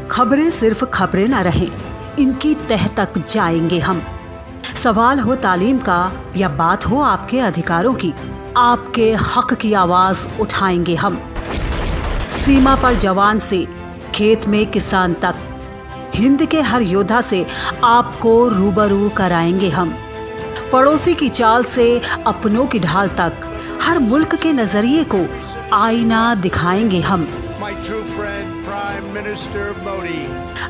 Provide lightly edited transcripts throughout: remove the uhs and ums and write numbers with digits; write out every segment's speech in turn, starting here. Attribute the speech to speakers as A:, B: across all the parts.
A: खबरें सिर्फ खबरें न रहें, इनकी तह तक जाएंगे हम। सवाल हो तालीम का या बात हो आपके अधिकारों की, आपके हक की आवाज उठाएंगे हम। सीमा पर जवान से खेत में किसान तक, हिंद के हर योद्धा से आपको रूबरू कराएंगे हम। पड़ोसी की चाल से अपनों की ढाल तक, हर मुल्क के नजरिए को आईना दिखाएंगे हम।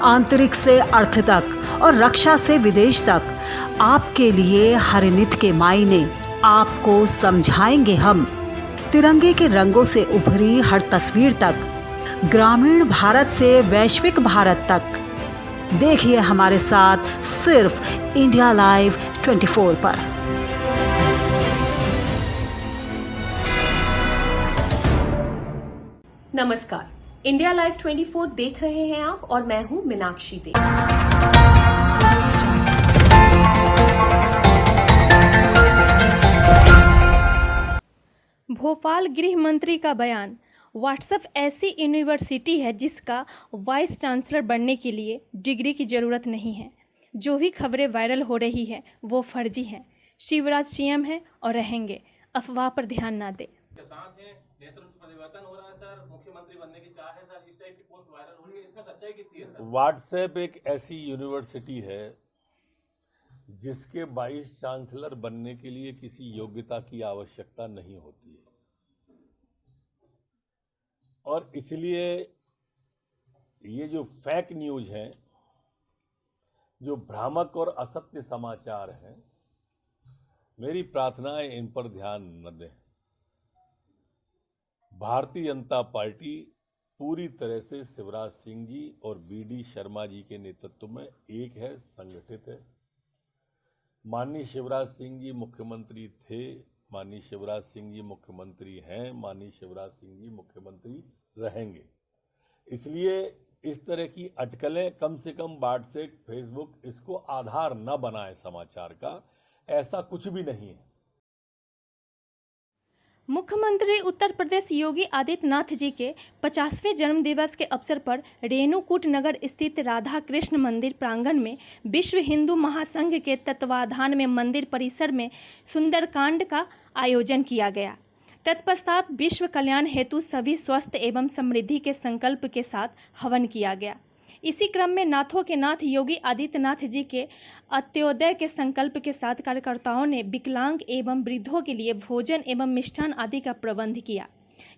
A: आंतरिक से अर्थ तक और रक्षा से विदेश तक, आपके लिए हर नित के मायने आपको समझाएंगे हम। तिरंगे के रंगों से उभरी हर तस्वीर तक, ग्रामीण भारत से वैश्विक भारत तक, देखिए हमारे साथ सिर्फ इंडिया लाइव 24 पर।
B: नमस्कार, इंडिया लाइव 24 देख रहे हैं आप और मैं हूं मीनाक्षी देव।
C: भोपाल गृह मंत्री का बयान। व्हाट्सएप ऐसी यूनिवर्सिटी है जिसका वाइस चांसलर बनने के लिए डिग्री की ज़रूरत नहीं है। जो भी खबरें वायरल हो रही है वो फर्जी हैं। शिवराज सीएम है और रहेंगे, अफवाह पर ध्यान ना दें।
D: नेतृत्व परिवर्तन हो रहा है सर, मुख्यमंत्री बनने की चाह है सर, इस टाइप की पोस्ट वायरल हो रही है, इसमें सच्चाई कितनी है सर?
E: व्हाट्सएप एक ऐसी यूनिवर्सिटी है जिसके वाइस चांसलर बनने के लिए किसी योग्यता की आवश्यकता नहीं होती है, और इसलिए ये जो फेक न्यूज हैं, जो भ्रामक और असत्य समाचार हैं, मेरी प्रार्थना है इन पर ध्यान न दें। भारतीय जनता पार्टी पूरी तरह से शिवराज सिंह जी और बीडी शर्मा जी के नेतृत्व में एक है, संगठित है। माननीय शिवराज सिंह जी मुख्यमंत्री थे, माननीय शिवराज सिंह जी मुख्यमंत्री हैं, माननीय शिवराज सिंह जी मुख्यमंत्री रहेंगे। इसलिए इस तरह की अटकलें कम से कम व्हाट्सएप, फेसबुक इसको आधार न बनाए समाचार का, ऐसा कुछ भी नहीं है।
C: मुख्यमंत्री उत्तर प्रदेश योगी आदित्यनाथ जी के 50वें जन्म दिवस के अवसर पर रेणुकूट नगर स्थित राधा कृष्ण मंदिर प्रांगण में विश्व हिंदू महासंघ के तत्वाधान में मंदिर परिसर में सुंदरकांड का आयोजन किया गया। तत्पश्चात विश्व कल्याण हेतु सभी स्वस्थ एवं समृद्धि के संकल्प के साथ हवन किया गया। इसी क्रम में नाथों के नाथ योगी आदित्यनाथ जी के अंत्योदय के संकल्प के साथ कार्यकर्ताओं ने विकलांग एवं वृद्धों के लिए भोजन एवं मिष्ठान आदि का प्रबंध किया।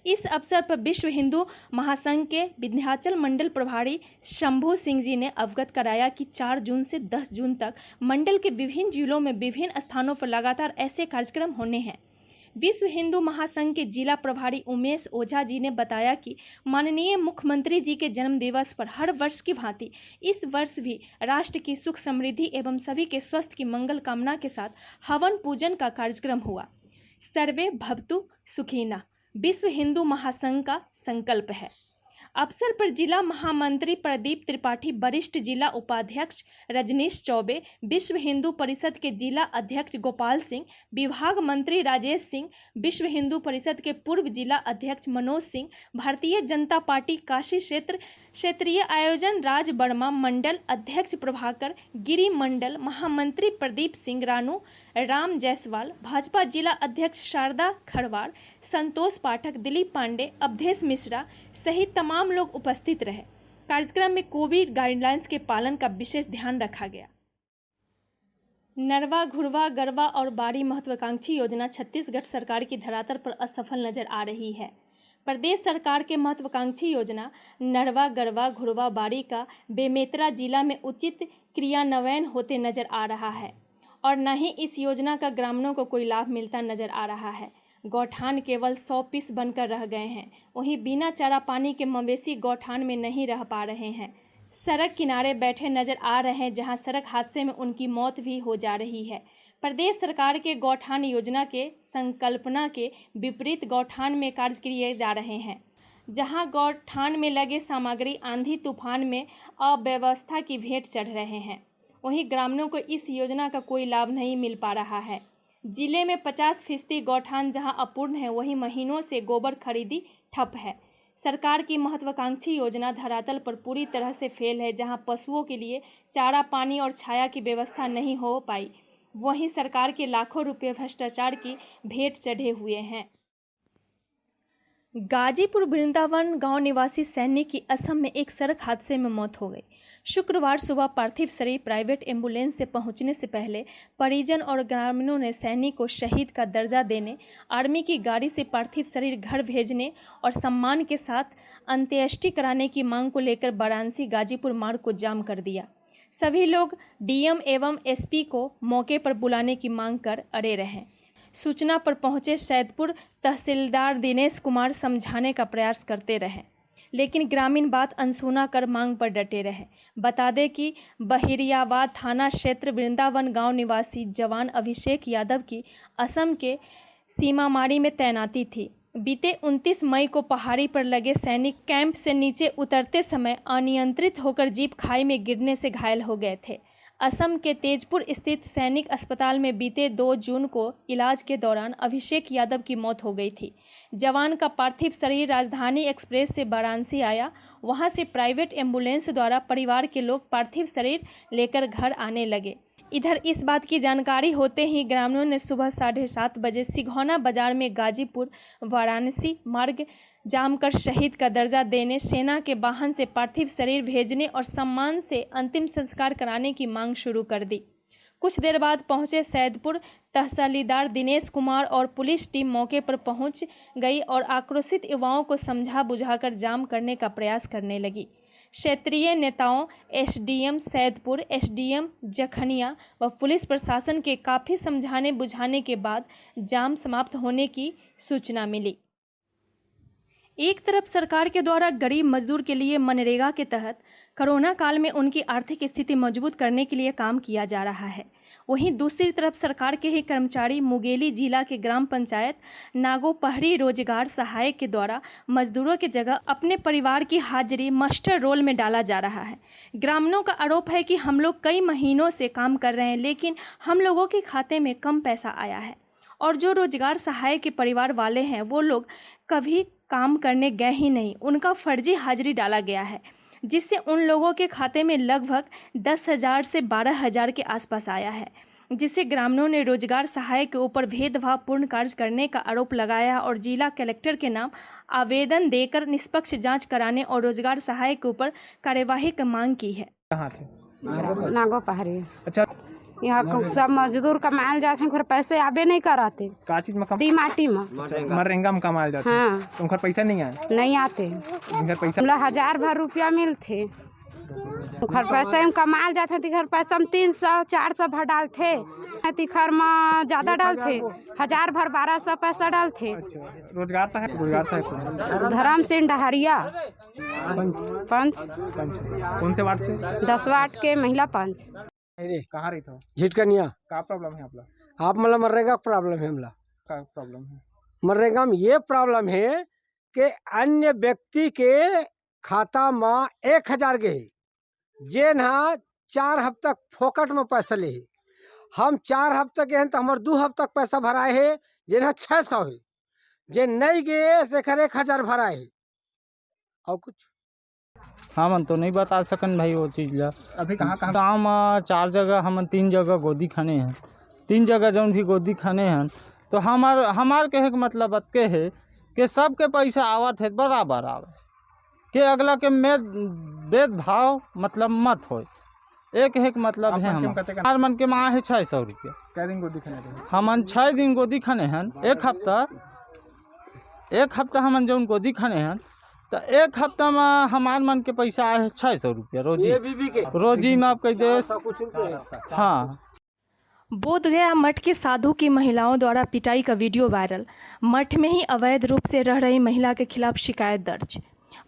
C: इस अवसर पर विश्व हिंदू महासंघ के विंध्याचल मंडल प्रभारी शंभू सिंह जी ने अवगत कराया कि 4 जून से 10 जून तक मंडल के विभिन्न जिलों में विभिन्न स्थानों पर लगातार ऐसे कार्यक्रम होने हैं। विश्व हिंदू महासंघ के जिला प्रभारी उमेश ओझा जी ने बताया कि माननीय मुख्यमंत्री जी के जन्म दिवस पर हर वर्ष की भांति इस वर्ष भी राष्ट्र की सुख समृद्धि एवं सभी के स्वास्थ्य की मंगल कामना के साथ हवन पूजन का कार्यक्रम हुआ। सर्वे भवतु सुखिनः विश्व हिंदू महासंघ का संकल्प है। अवसर पर जिला महामंत्री प्रदीप त्रिपाठी, वरिष्ठ जिला उपाध्यक्ष रजनीश चौबे, विश्व हिंदू परिषद के जिला अध्यक्ष गोपाल सिंह, विभाग मंत्री राजेश सिंह, विश्व हिंदू परिषद के पूर्व जिला अध्यक्ष मनोज सिंह, भारतीय जनता पार्टी काशी क्षेत्रीय आयोजन राज वर्मा, मंडल अध्यक्ष प्रभाकर गिरी, मंडल महामंत्री प्रदीप सिंह रानू, राम जायसवाल, भाजपा जिला अध्यक्ष शारदा खरवार, संतोष पाठक, दिलीप पांडे, अवधेश मिश्रा सहित तमाम लोग उपस्थित रहे। कार्यक्रम में कोविड गाइडलाइंस के पालन का विशेष ध्यान रखा गया। नरवा, घुरवा, गरवा और बाड़ी महत्वाकांक्षी योजना छत्तीसगढ़ सरकार की धरातल पर असफल नजर आ रही है। प्रदेश सरकार के महत्वाकांक्षी योजना नरवा, गरवा, घुरवा, बाड़ी का बेमेतरा जिला में उचित क्रियान्वयन होते नजर आ रहा है और न ही इस योजना का ग्रामीणों को कोई लाभ मिलता नजर आ रहा है। गौठान केवल 100 पीस बनकर रह गए हैं। वहीं बिना चारा पानी के मवेशी गौठान में नहीं रह पा रहे हैं। सड़क किनारे बैठे नजर आ रहे हैं, जहां सड़क हादसे में उनकी मौत भी हो जा रही है। प्रदेश सरकार के गौठान योजना के संकल्पना के विपरीत गौठान में कार्य किए जा रहे हैं, जहां गौठान में लगे सामग्री आंधी तूफान में अव्यवस्था की भेंट चढ़ रहे हैं। वहीं ग्रामीणों को इस योजना का कोई लाभ नहीं मिल पा रहा है। जिले में 50% गौठान जहां अपूर्ण है, वहीं महीनों से गोबर खरीदी ठप है। सरकार की महत्वाकांक्षी योजना धरातल पर पूरी तरह से फेल है। जहां पशुओं के लिए चारा, पानी और छाया की व्यवस्था नहीं हो पाई, वहीं सरकार के लाखों रुपए भ्रष्टाचार की भेंट चढ़े हुए हैं। गाजीपुर वृंदावन गांव निवासी सैनिक की असम में एक सड़क हादसे में मौत हो गई। शुक्रवार सुबह पार्थिव शरीर प्राइवेट एम्बुलेंस से पहुंचने से पहले परिजन और ग्रामीणों ने सैनिक को शहीद का दर्जा देने, आर्मी की गाड़ी से पार्थिव शरीर घर भेजने और सम्मान के साथ अंत्येष्टि कराने की मांग को लेकर वाराणसी गाजीपुर मार्ग को जाम कर दिया। सभी लोग डीएम एवं एसपी को मौके पर बुलाने की मांग कर अड़े रहे। सूचना पर पहुंचे सैदपुर तहसीलदार दिनेश कुमार समझाने का प्रयास करते रहे, लेकिन ग्रामीण बात अनसुना कर मांग पर डटे रहे। बता दें कि बहिरियाबाद थाना क्षेत्र वृंदावन गांव निवासी जवान अभिषेक यादव की असम के सीमामाड़ी में तैनाती थी। बीते 29 मई को पहाड़ी पर लगे सैनिक कैंप से नीचे उतरते समय अनियंत्रित होकर जीप खाई में गिरने से घायल हो गए थे। असम के तेजपुर स्थित सैनिक अस्पताल में बीते 2 जून को इलाज के दौरान अभिषेक यादव की मौत हो गई थी। जवान का पार्थिव शरीर राजधानी एक्सप्रेस से वाराणसी आया। वहां से प्राइवेट एम्बुलेंस द्वारा परिवार के लोग पार्थिव शरीर लेकर घर आने लगे। इधर इस बात की जानकारी होते ही ग्रामीणों ने सुबह 7:30 बजे सिघौना बाजार में गाजीपुर वाराणसी मार्ग जाम कर शहीद का दर्जा देने, सेना के वाहन से पार्थिव शरीर भेजने और सम्मान से अंतिम संस्कार कराने की मांग शुरू कर दी। कुछ देर बाद पहुंचे सैदपुर तहसीलदार दिनेश कुमार और पुलिस टीम मौके पर पहुंच गई और आक्रोशित युवाओं को समझा बुझाकर जाम करने का प्रयास करने लगी। क्षेत्रीय नेताओं, एसडीएम सैदपुर, एसडीएम जखनिया व पुलिस प्रशासन के काफ़ी समझाने बुझाने के बाद जाम समाप्त होने की सूचना मिली। एक तरफ सरकार के द्वारा गरीब मजदूर के लिए मनरेगा के तहत कोरोना काल में उनकी आर्थिक स्थिति मजबूत करने के लिए काम किया जा रहा है, वहीं दूसरी तरफ सरकार के ही कर्मचारी मुंगेली जिला के ग्राम पंचायत नागोपहरी रोजगार सहायक के द्वारा मजदूरों की जगह अपने परिवार की हाजिरी मास्टर रोल में डाला जा रहा है। ग्रामीणों का आरोप है कि हम लोग कई महीनों से काम कर रहे हैं, लेकिन हम लोगों के खाते में कम पैसा आया है और जो रोजगार सहायक के परिवार वाले हैं वो लोग कभी काम करने गए ही नहीं, उनका फर्जी हाजिरी डाला गया है, जिससे उन लोगों के खाते में लगभग 10,000 से 12,000 के आसपास आया है, जिससे ग्रामीणों ने रोजगार सहायक के ऊपर भेदभावपूर्ण कार्य करने का आरोप लगाया और जिला कलेक्टर के नाम आवेदन देकर निष्पक्ष जांच कराने और रोजगार सहायक के ऊपर कार्यवाही की मांग की है।
F: कहाँ थे?
G: नागोपहरी।
F: अच्छा,
G: यहाँ सब मजदूर कमाल जाते हैं, घर पैसे आबे नहीं कराते।
F: का चीज में कम?
G: माटी में
F: मरेंगा में कमाल जाते हैं।
G: हाँ।
F: तुम घर पैसा नहीं आए?
G: नहीं आते।
F: घर पैसा
G: 1,000 भर रुपया मिलते, घर पैसे में कमाल जाते थे। घर पैसा में 300-400 भर डालते, घर में ज्यादा डालते, 1,000 भर 1200 पैसा डालते।
F: अच्छा, रोजगार है
G: धर्म सिंह डहरिया पंच।
F: कौन से वार्ड से?
G: 10 वार्ड के महिला पंच।
F: कहाँ रही था?
H: झिटकनिया।
F: क्या प्रॉब्लम है आपला?
H: आप मतलब मनरेगा प्रॉब्लम है हमला।
F: क्या प्रॉब्लम है?
H: मनरेगा में ये प्रॉब्लम है कि अन्य व्यक्ति के खाता में 1,000 के जे ना 4 हफ्ता फोकट में पैसा ले, हम 4 हफ्ता के हैं तो हमारे 2 हफ्ता पैसा भराए है, जे ना 600 है, जे नहीं गए से 1,000 भराए है। और कुछ
I: हाँ मन तो नहीं बता सकन भाई वो चीज़ ला।
F: अभी कहाँ
I: गाँव में 4 जगह हम 3 जगह गोदी खाने हैं, 3 जगह जौन भी गोदी खाने हैं, तो हमार कहे के मतलब अतके है कि सबके पैसा आवत है बराबर आवे, कि अगला के में भेदभाव मतलब मत हो। एक है कि मतलब है हमार मन के माँ है 600 रुपया।
F: कै दिन गोदी खाने थे?
I: हमन 6 दिन गोदी खाने हैं। एक हफ्ता हमन जौन गोदी खाने हैं तो 1 हफ्ता में हमार मन के पैसा आए है 600 रुपया रोजी में आप कह दे। हाँ।
C: बोधगया मठ के साधु की महिलाओं द्वारा पिटाई का वीडियो वायरल। मठ में ही अवैध रूप से रह रही महिला के खिलाफ शिकायत दर्ज।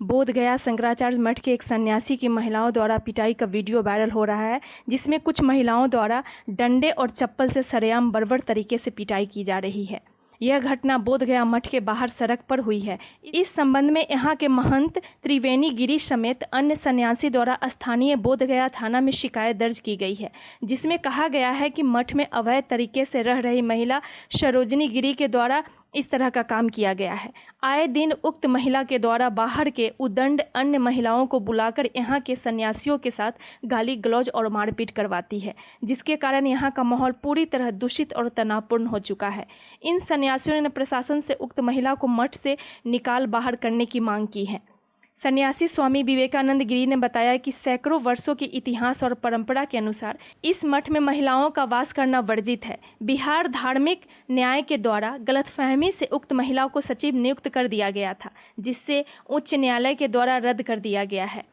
C: बोधगया शंकराचार्य मठ के एक सन्यासी की महिलाओं द्वारा पिटाई का वीडियो वायरल हो रहा है, जिसमें कुछ महिलाओं द्वारा डंडे और चप्पल से सरेआम बर्बर तरीके से पिटाई की जा रही है। यह घटना बोधगया मठ के बाहर सड़क पर हुई है। इस संबंध में यहाँ के महंत त्रिवेणी गिरी समेत अन्य सन्यासी द्वारा स्थानीय बोधगया थाना में शिकायत दर्ज की गई है, जिसमें कहा गया है कि मठ में अवैध तरीके से रह रही महिला सरोजनी गिरी के द्वारा इस तरह का काम किया गया है। आए दिन उक्त महिला के द्वारा बाहर के उदंड अन्य महिलाओं को बुलाकर यहाँ के सन्यासियों के साथ गाली गलौज और मारपीट करवाती है, जिसके कारण यहाँ का माहौल पूरी तरह दूषित और तनावपूर्ण हो चुका है। इन सन्यासियों ने प्रशासन से उक्त महिला को मठ से निकाल बाहर करने की मांग की है। सन्यासी स्वामी विवेकानंद गिरी ने बताया कि सैकड़ों वर्षों के इतिहास और परंपरा के अनुसार इस मठ में महिलाओं का वास करना वर्जित है। बिहार धार्मिक न्याय के द्वारा गलतफहमी से उक्त महिला को सचिव नियुक्त कर दिया गया था, जिससे उच्च न्यायालय के द्वारा रद्द कर दिया गया है।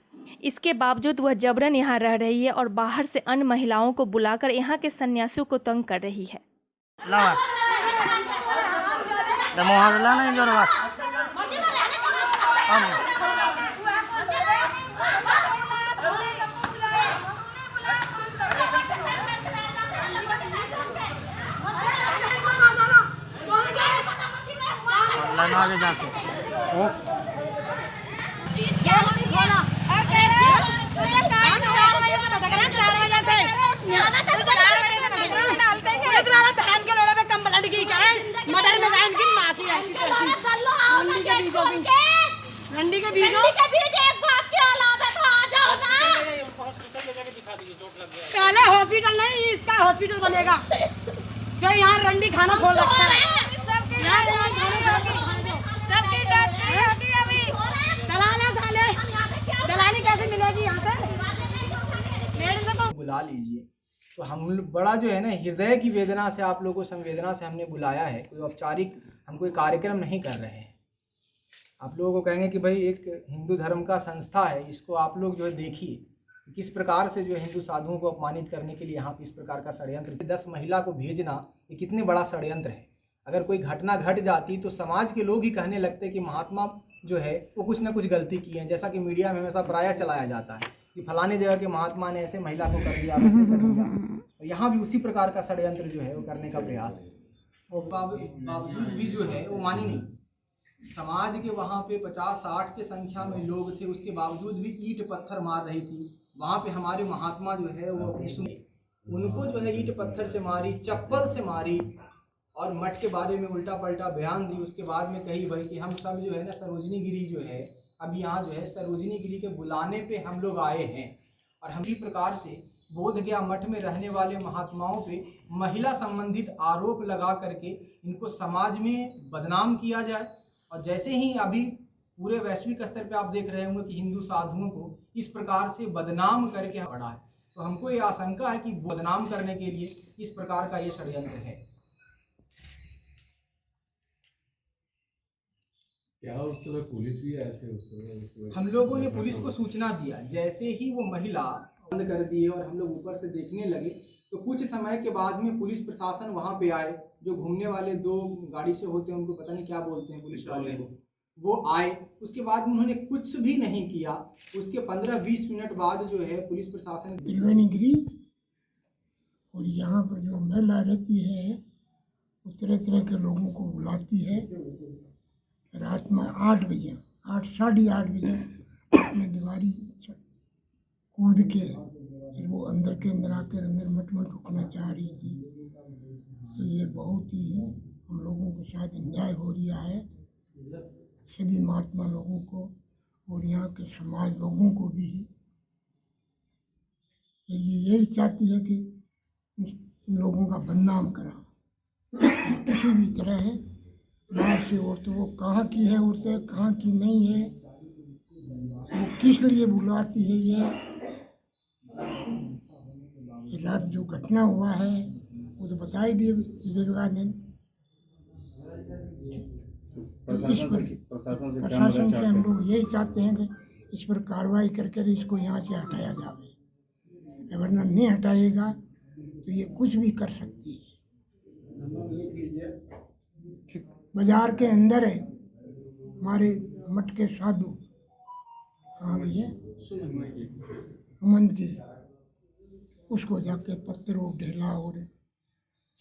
C: इसके बावजूद वह जबरन यहाँ रह रही है और बाहर से अन्य महिलाओं को बुलाकर यहाँ के सन्यासियों को तंग कर रही है।
I: आगे जाके
G: रंडी के बीज एक को आपकी औलाद है तो आ जाओ ना। पहले हॉस्पिटल नहीं, इसका हॉस्पिटल बनेगा जो यहाँ रंडी खाना खोल रखा है। दलाली कैसे मिलेगी यहाँ पे?
F: बुला लीजिए। तो हम बड़ा जो है ना हृदय की वेदना से, आप लोगों को संवेदना से हमने बुलाया है। कोई औपचारिक हम कोई कार्यक्रम नहीं कर रहे हैं। आप लोगों को कहेंगे कि भाई एक हिंदू धर्म का संस्था है, इसको आप लोग जो है देखिए किस प्रकार से जो है हिंदू साधुओं को अपमानित करने के लिए यहाँ पे इस प्रकार का षड्यंत्र। 10 महिला को भेजना ये कितने बड़ा षड्यंत्र है। अगर कोई घटना घट जाती तो समाज के लोग ही कहने लगते कि महात्मा जो है वो कुछ ना कुछ गलती की है, जैसा कि मीडिया में हमेशा प्रायः चलाया जाता है कि फलाने जगह के महात्मा ने ऐसे महिला को कर दिया, वैसे कर दिया। तो यहाँ भी उसी प्रकार का षड्यंत्र जो है वो करने का प्रयास है। और बावजूद भी जो है वो मानी नहीं। समाज के वहाँ पे 50-60 के संख्या में लोग थे, उसके बावजूद भी ईंट पत्थर मार रही थी। वहाँ पे हमारे महात्मा जो है वो अपनी उनको जो है ईंट पत्थर से मारी, चप्पल से मारी और मठ के बारे में उल्टा पल्टा बयान दी। उसके बाद में कही भाई कि हम सब जो है ना सरोजनी गिरी जो है अब यहाँ जो है सरोजनी गिरी के बुलाने पे हम लोग आए हैं और हम इसी प्रकार से बोधगया मठ में रहने वाले महात्माओं पे महिला संबंधित आरोप लगा करके इनको समाज में बदनाम किया जाए। और जैसे ही अभी पूरे वैश्विक स्तर पे आप देख रहे होंगे कि हिंदू साधुओं को इस प्रकार से बदनाम करके पड़ा है, तो हमको ये आशंका है कि बदनाम करने के लिए इस प्रकार का ये षड्यंत्र है।
E: क्या उस समय पुलिस भी ऐसे उस समय
F: हम लोगों ने पुलिस को सूचना दिया। जैसे ही वो महिला बंद कर दी और हम लोग ऊपर से देखने लगे तो कुछ समय के बाद में पुलिस प्रशासन वहाँ पे आए। जो घूमने वाले 2 गाड़ी से होते हैं, उनको पता नहीं क्या बोलते हैं पुलिस वाले को, वो आए। उसके बाद उन्होंने कुछ भी नहीं किया। उसके 15-20 मिनट बाद जो है पुलिस प्रशासन
J: त्रिवेणी गिरी और यहाँ पर जो महिला रहती है वो तरह तरह के लोगों को बुलाती है। रात में 8 बजे 8-8:30 बजे अपने दीवारी कूद के फिर वो अंदर के अंदर आकर अंदर मठ में ढुकना चाह रही थी। तो ये बहुत ही हम लोगों को शायद अन्याय हो रहा है, सभी महात्मा लोगों को और यहाँ के समाज लोगों को भी। ये यही चाहती है कि इन लोगों का बदनाम करा किसी भी तरह है। बाहर से औरतें वो कहाँ की है, औरतें कहाँ की नहीं है, वो किस लिए बुलाती है। ये रात जो घटना हुआ है वो तो बता ही दिए विवेकानंद। प्रशासन से हम लोग यही चाहते हैं कि इस पर कार्रवाई करके इसको यहाँ से हटाया जाए, वरना नहीं हटाएगा तो ये कुछ भी कर सकती है। बाजार के अंदर है हमारे मठ के साधु, कहाँ गई है सुमंत की, उसको जाके पत्थर और ढेला और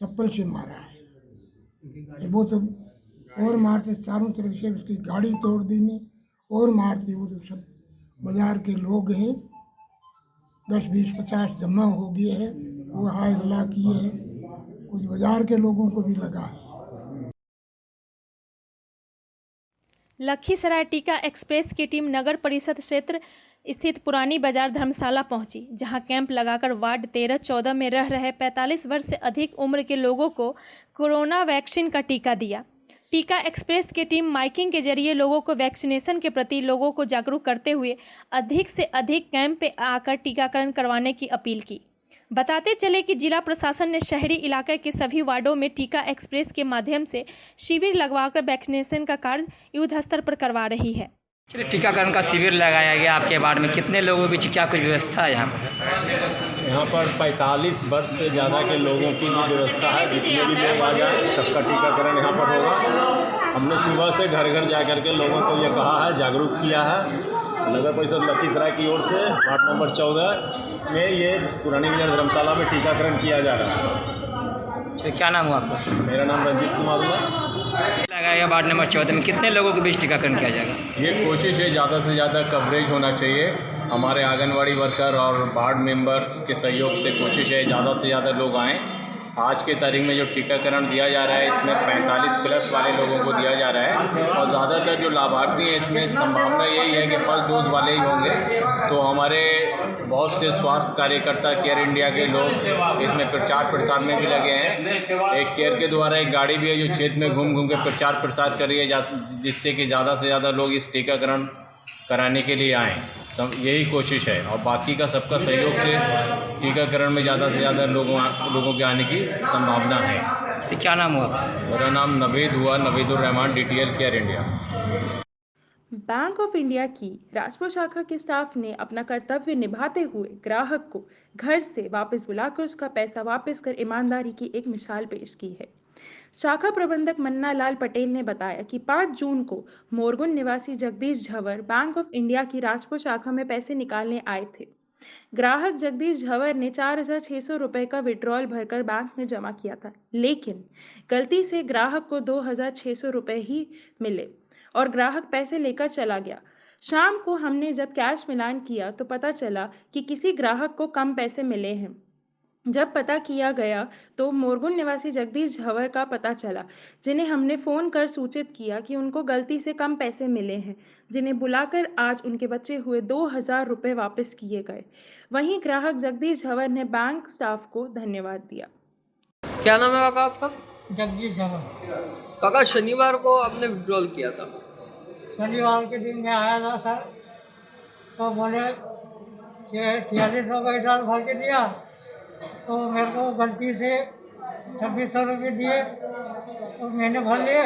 J: चप्पल से मारा है। वो तो और मारते चारों तरफ से उसकी गाड़ी तोड़ देने और मारते। वो तो सब बाजार के लोग हैं 10-20-50 जमा हो गए हैं, वो हाय हल्ला किए हैं, कुछ बाजार के लोगों को भी लगा है।
C: लखीसराय टीका एक्सप्रेस की टीम नगर परिषद क्षेत्र स्थित पुरानी बाजार धर्मशाला पहुंची, जहां कैंप लगाकर वार्ड 13-14 में रह रहे 45 वर्ष से अधिक उम्र के लोगों को कोरोना वैक्सीन का टीका दिया। टीका एक्सप्रेस की टीम माइकिंग के जरिए लोगों को वैक्सीनेशन के प्रति लोगों को जागरूक करते हुए अधिक से अधिक कैंप पे आकर टीकाकरण करवाने की अपील की। बताते चले कि जिला प्रशासन ने शहरी इलाके के सभी वार्डों में टीका एक्सप्रेस के माध्यम से शिविर लगवाकर वैक्सीनेशन का कार्य युद्ध स्तर पर करवा रही है।
K: चलिए, टीकाकरण का शिविर लगाया गया आपके वार्ड में, कितने लोगों के बीच क्या कुछ व्यवस्था है यहाँ पर?
L: यहाँ पर 45 वर्ष से ज़्यादा के लोगों की भी व्यवस्था है। जितने भी लोग आ जाए सबका टीकाकरण यहाँ पर होगा। हमने सुबह से घर घर जा कर के लोगों को ये कहा है, जागरूक किया है। नगर परिषद लखीसराय की ओर से वार्ड नंबर 14 में ये पुरानी बाजार धर्मशाला में टीकाकरण किया जा रहा है।
K: तो क्या नाम हुआ आपका?
L: मेरा नाम रंजीत कुमार हुआ।
K: लगाया वार्ड नंबर 14 में कितने लोगों के बीच टीकाकरण किया जाएगा?
L: ये कोशिश है ज़्यादा से ज़्यादा कवरेज होना चाहिए। हमारे आंगनवाड़ी वर्कर और वार्ड मेंबर्स के सहयोग से कोशिश है ज़्यादा से ज़्यादा लोग आएँ। आज के तारीख में जो टीकाकरण दिया जा रहा है इसमें 45 प्लस वाले लोगों को दिया जा रहा है और ज़्यादातर जो लाभार्थी हैं इसमें संभावना यही है कि फर्स्ट डोज वाले ही होंगे। तो हमारे बहुत से स्वास्थ्य कार्यकर्ता केयर इंडिया के लोग इसमें प्रचार प्रसार में भी लगे हैं। एक केयर के द्वारा एक गाड़ी भी है जो क्षेत्र में घूम घूम के प्रचार प्रसार कर रही है, जिससे कि ज़्यादा से ज़्यादा लोग इस टीकाकरण कराने के लिए आएँ। यही कोशिश है और बाकी का सबका सहयोग से टीकाकरण में ज़्यादा से ज़्यादा लोगों के आने की संभावना है।
K: तो क्या नाम हुआ?
L: मेरा नाम नवीद हुआ, Naveedur Rahman, DTL care India.
M: Bank of India की राजपुर शाखा के स्टाफ ने अपना कर्तव्य निभाते हुए ग्राहक को घर से वापस बुलाकर उसका पैसा वापस कर ईमानदारी की एक मिसाल पेश की है। शाखा प्रबंधक मन्ना लाल पटेल ने बताया कि 5 जून को मोरगुन निवासी Jagdish Jhanwar bank of India की राजपुर शाखा में पैसे निकालने आए थे। ग्राहक जगदीश झंवर ने 4,600 रुपये का विड्रॉल भरकर बैंक में जमा किया था, लेकिन गलती से ग्राहक को 2,600 रुपये ही मिले और ग्राहक पैसे लेकर चला गया। शाम को हमने जब कैश मिलान किया तो पता चला कि किसी ग्राहक को कम पैसे मिले हैं। जब पता किया गया तो मोरगुन निवासी जगदीश झंवर का पता चला, जिन्हें हमने फ़ोन कर सूचित किया कि उनको गलती से कम पैसे मिले हैं, जिन्हें बुलाकर आज उनके बचे हुए 2,000 रुपये वापस किए गए। वहीं ग्राहक जगदीश झंवर ने बैंक स्टाफ को धन्यवाद दिया।
N: क्या नाम है काका आपका?
O: जगदीश झंवर।
N: काका, शनिवार को आपने विड्रॉल किया था।
O: शनिवार के दिन मैं आया था सर, तो बोले 4600 का विड्रॉल भर के दिया, तो मेरे को गलती से 2600 रुपये दिए, तो मैंने भर लिए।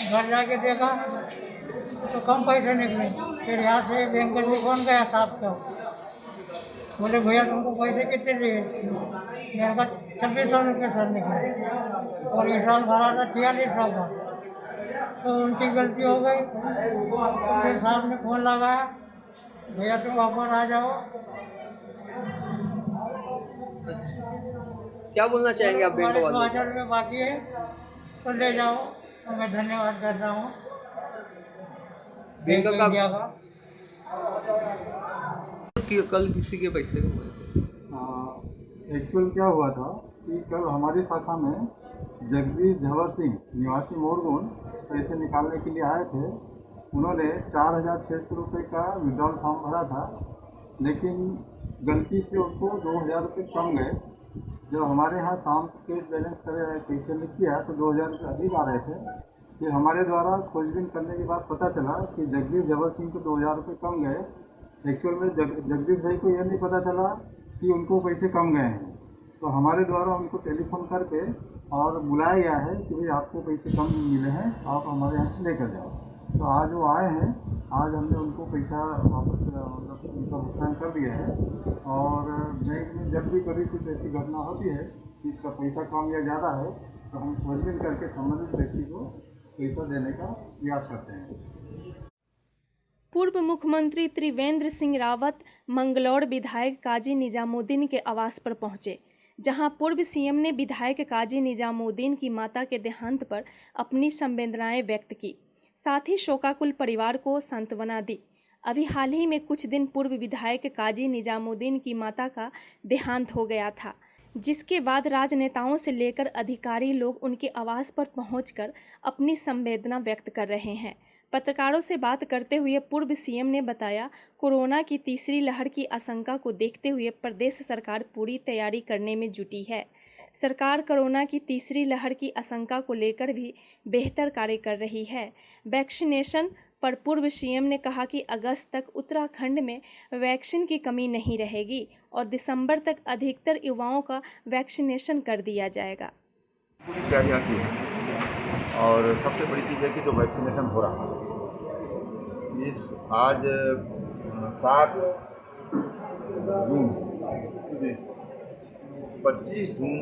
O: घर जाके देखा तो कम पैसे निकले। फिर यहाँ से बैंक में फोन गया साहब को, बोले भैया तुमको पैसे कितने दिए? मेरे का 2600 रुपये सर निकले और विड्रॉल भरा था 4600 का, तो उनकी गलती हो गई। फिर साहब ने फ़ोन लगाया, भैया तुम वापस आ जाओ।
N: क्या बोलना चाहेंगे आप बैंक वालों?
O: 2,000 रुपये बाकी है तो ले जाओ, तो मैं धन्यवाद करता हूँ
N: बैंक का। कल किसी के पैसे हुए थे?
P: एक्चुअल क्या हुआ था कि कल हमारी शाखा में जगदीश झंवर सिंह निवासी मोरगुन पैसे निकालने के लिए आए थे। उन्होंने 4,600 रुपये का विड्रॉल फॉर्म भरा था, लेकिन गलती से उनको 2,000 रुपये कम गए। जब हमारे यहाँ शाम को कैश बैलेंस कर पैसे लिख किया तो 2,000 रुपये अधिक आ रहे थे। फिर हमारे द्वारा खोजबीन करने के बाद पता चला कि जगदीश झंवर सिंह को 2,000 रुपये कम गए। एक्चुअल में जगदीश भाई को यह नहीं पता चला कि उनको पैसे कम गए हैं, तो हमारे द्वारा उनको टेलीफोन करके और बुलाया गया है कि भाई आपको पैसे कम मिले हैं, आप हमारे यहाँ से लेकर जाओ। तो आज वो आए हैं, आज हमने उनको पैसा वापस मतलब उनका भुगतान कर दिया है। और बैंक में जब भी कभी कुछ ऐसी घटना होती है कि इसका पैसा कम या ज़्यादा है, तो हम खोजबीन करके संबंधित व्यक्ति को पैसा देने का प्रयास करते हैं।
C: पूर्व मुख्यमंत्री त्रिवेंद्र सिंह रावत मंगलौर विधायक काजी निजामुद्दीन के आवास पर पहुंचे, जहां पूर्व सीएम ने विधायक काजी निजामुद्दीन की माता के देहांत पर अपनी संवेदनाएं व्यक्त की, साथ ही शोकाकुल परिवार को सांत्वना दी। अभी हाल ही में कुछ दिन पूर्व विधायक काजी निजामुद्दीन की माता का देहांत हो गया था, जिसके बाद राजनेताओं से लेकर अधिकारी लोग उनके आवास पर पहुंचकर अपनी संवेदना व्यक्त कर रहे हैं। पत्रकारों से बात करते हुए पूर्व सीएम ने बताया, कोरोना की तीसरी लहर की आशंका को देखते हुए प्रदेश सरकार पूरी तैयारी करने में जुटी है। सरकार कोरोना की तीसरी लहर की आशंका को लेकर भी बेहतर कार्य कर रही है। वैक्सीनेशन पर पूर्व सीएम ने कहा कि अगस्त तक उत्तराखंड में वैक्सीन की कमी नहीं रहेगी और दिसंबर तक अधिकतर युवाओं का वैक्सीनेशन कर दिया जाएगा।
Q: पूरी तैयारियाँ की हैं और सबसे बड़ी चीज़ है कि जो वैक्सीनेशन हो रहा है इस आज 7 जून 25 जून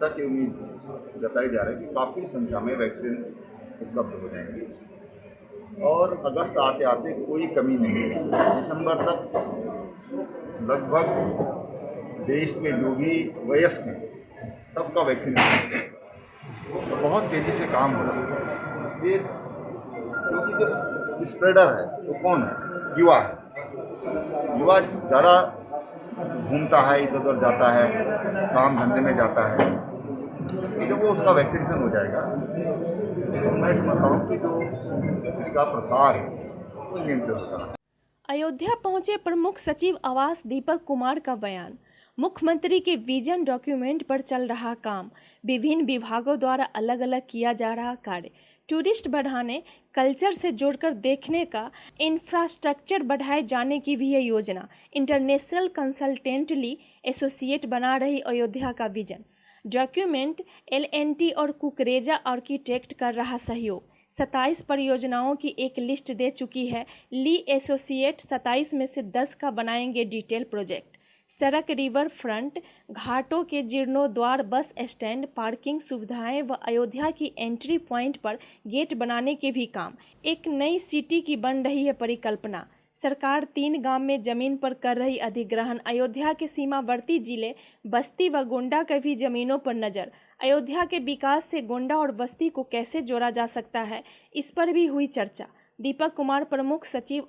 Q: तक ये उम्मीद जताई जा रही है कि काफ़ी संख्या में वैक्सीन उपलब्ध हो जाएंगी और अगस्त आते आते कोई कमी नहीं है। दिसंबर तक लगभग देश के जो भी वयस्क हैं सबका वैक्सीनेशन तो बहुत तेज़ी से काम हो रहा है। इसलिए क्योंकि जो स्प्रेडर है वो कौन है? युवा है। युवा ज़्यादा घूमता है, इधर उधर जाता है, काम धंधे में जाता है। जब वो उसका वैक्सीनेशन हो जाएगा तो मैं समझता हूँ कि जो इसका प्रसार है वो नियंत्रित होगा।
C: अयोध्या पहुंचे प्रमुख सचिव आवास दीपक कुमार का बयान। मुख्यमंत्री के विजन डॉक्यूमेंट पर चल रहा काम, विभिन्न विभागों द्वारा अलग अलग किया जा रहा कार्य, टूरिस्ट बढ़ाने, कल्चर से जोड़कर देखने का, इंफ्रास्ट्रक्चर बढ़ाए जाने की भी है योजना। इंटरनेशनल कंसल्टेंटली एसोसिएट बना रही अयोध्या का विजन डॉक्यूमेंट L&T और कुकरेजा आर्किटेक्ट कर रहा सहयोग। 27 परियोजनाओं की एक लिस्ट दे चुकी है ली एसोसिएट। 27 में से 10 का बनाएंगे डिटेल प्रोजेक्ट। सड़क, रिवर फ्रंट, घाटों के जीर्णोद्वार, बस स्टैंड, पार्किंग सुविधाएं व अयोध्या की एंट्री पॉइंट पर गेट बनाने के भी काम। एक नई सिटी की बन रही है परिकल्पना। सरकार 3 गांव में जमीन पर कर रही अधिग्रहण। अयोध्या के सीमावर्ती जिले बस्ती व गोंडा के भी जमीनों पर नजर। अयोध्या के विकास से गोंडा और बस्ती को कैसे जोड़ा जा सकता है, इस पर भी हुई चर्चा। दीपक कुमार प्रमुख सचिव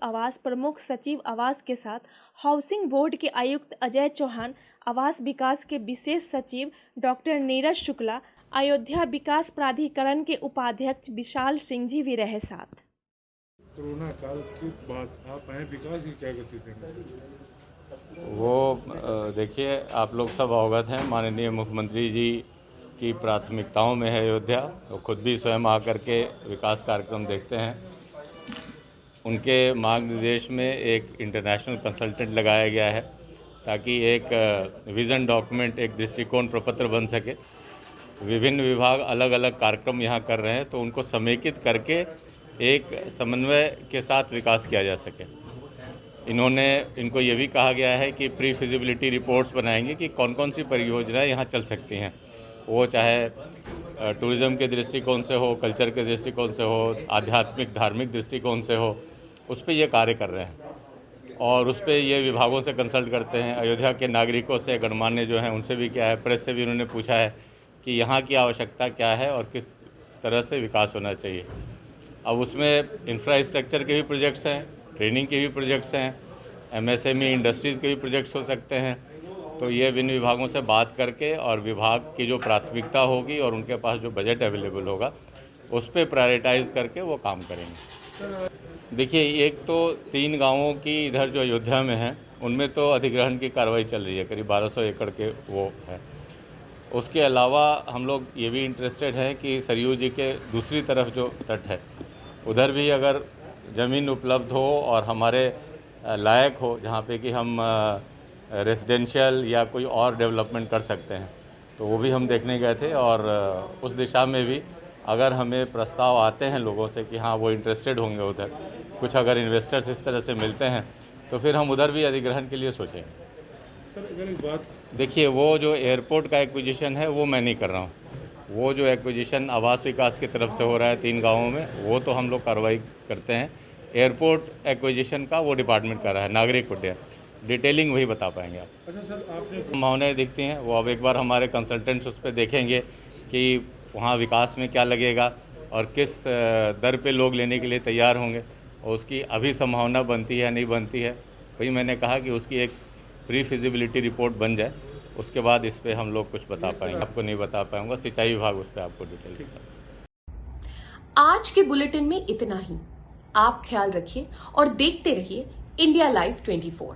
C: आवास के साथ हाउसिंग बोर्ड के आयुक्त अजय चौहान, आवास विकास के विशेष सचिव डॉक्टर नीरज शुक्ला, अयोध्या विकास प्राधिकरण के उपाध्यक्ष विशाल सिंह जी भी रहे साथ।
R: कोरोना काल के बाद आप आए, विकास की क्या गति देंगे?
L: वो देखिए, आप लोग सब अवगत हैं, माननीय मुख्यमंत्री जी की प्राथमिकताओं में है अयोध्या। वो खुद भी स्वयं आकर के विकास कार्यक्रम देखते हैं। उनके मार्गनिर्देश में एक इंटरनेशनल कंसल्टेंट लगाया गया है ताकि एक विज़न डॉक्यूमेंट, एक दृष्टिकोण प्रपत्र बन सके। विभिन्न विभाग अलग अलग कार्यक्रम यहाँ कर रहे हैं तो उनको समेकित करके एक समन्वय के साथ विकास किया जा सके। इनको ये भी कहा गया है कि प्री फिजिबिलिटी रिपोर्ट्स बनाएंगे कि कौन कौन सी परियोजनाएं यहाँ चल सकती हैं, वो चाहे टूरिज़्म के दृष्टिकोण से हो, कल्चर के दृष्टिकोण से हो, आध्यात्मिक धार्मिक दृष्टिकोण से हो, उस पर ये कार्य कर रहे हैं और उस पर ये विभागों से कंसल्ट करते हैं। अयोध्या के नागरिकों से, गणमान्य जो हैं, उनसे भी क्या है, प्रेस से भी उन्होंने पूछा है कि यहाँ की आवश्यकता क्या है और किस तरह से विकास होना चाहिए। अब उसमें इंफ्रास्ट्रक्चर के भी प्रोजेक्ट्स हैं, ट्रेनिंग के भी प्रोजेक्ट्स हैं, MSME इंडस्ट्रीज़ के भी प्रोजेक्ट्स हो सकते हैं। तो ये विभिन्न विभागों से बात करके और विभाग की जो प्राथमिकता होगी और उनके पास जो बजट अवेलेबल होगा उस पर प्रायोरिटाइज़ करके वो काम करेंगे। देखिए, एक तो 3 गांवों की इधर जो अयोध्या में है उनमें तो अधिग्रहण की कार्रवाई चल रही है, करीब 1200 एकड़ के वो है। उसके अलावा हम लोग ये भी इंटरेस्टेड हैं कि सरयू जी के दूसरी तरफ जो तट है उधर भी अगर ज़मीन उपलब्ध हो और हमारे लायक हो, जहाँ पे कि हम रेजिडेंशियल या कोई और डेवलपमेंट कर सकते हैं, तो वो भी हम देखने गए थे। और उस दिशा में भी अगर हमें प्रस्ताव आते हैं लोगों से कि हाँ वो इंटरेस्टेड होंगे, उधर कुछ अगर इन्वेस्टर्स इस तरह से मिलते हैं तो फिर हम उधर भी अधिग्रहण के लिए सोचेंगे। देखिए, वो जो एयरपोर्ट का एक्विजिशन है वो मैं नहीं कर रहा हूँ। वो जो एक्विजिशन आवास विकास की तरफ से हो रहा है 3 गाँवों में, वो तो हम लोग कार्रवाई करते हैं। एयरपोर्ट एक्विजिशन का वो डिपार्टमेंट कर रहा है, नागरिक उड्डयन। डिटेलिंग वही बता पाएंगे आप।
R: अच्छा सर, आपने
L: संभावनाएँ दिखती हैं, वो अब एक बार हमारे कंसल्टेंट्स उस पर देखेंगे कि वहाँ विकास में क्या लगेगा और किस दर पे लोग लेने के लिए तैयार होंगे और उसकी अभी संभावना बनती है या नहीं बनती है। वही मैंने कहा कि उसकी एक प्री फिजिबिलिटी रिपोर्ट बन जाए, उसके बाद इस पर हम लोग कुछ बता पाएंगे। आपको नहीं बता पाऊंगा, सिंचाई विभाग उस पर आपको डिटेल।
B: आज के बुलेटिन में इतना ही। आप ख्याल रखिए और देखते रहिए इंडिया लाइव 24।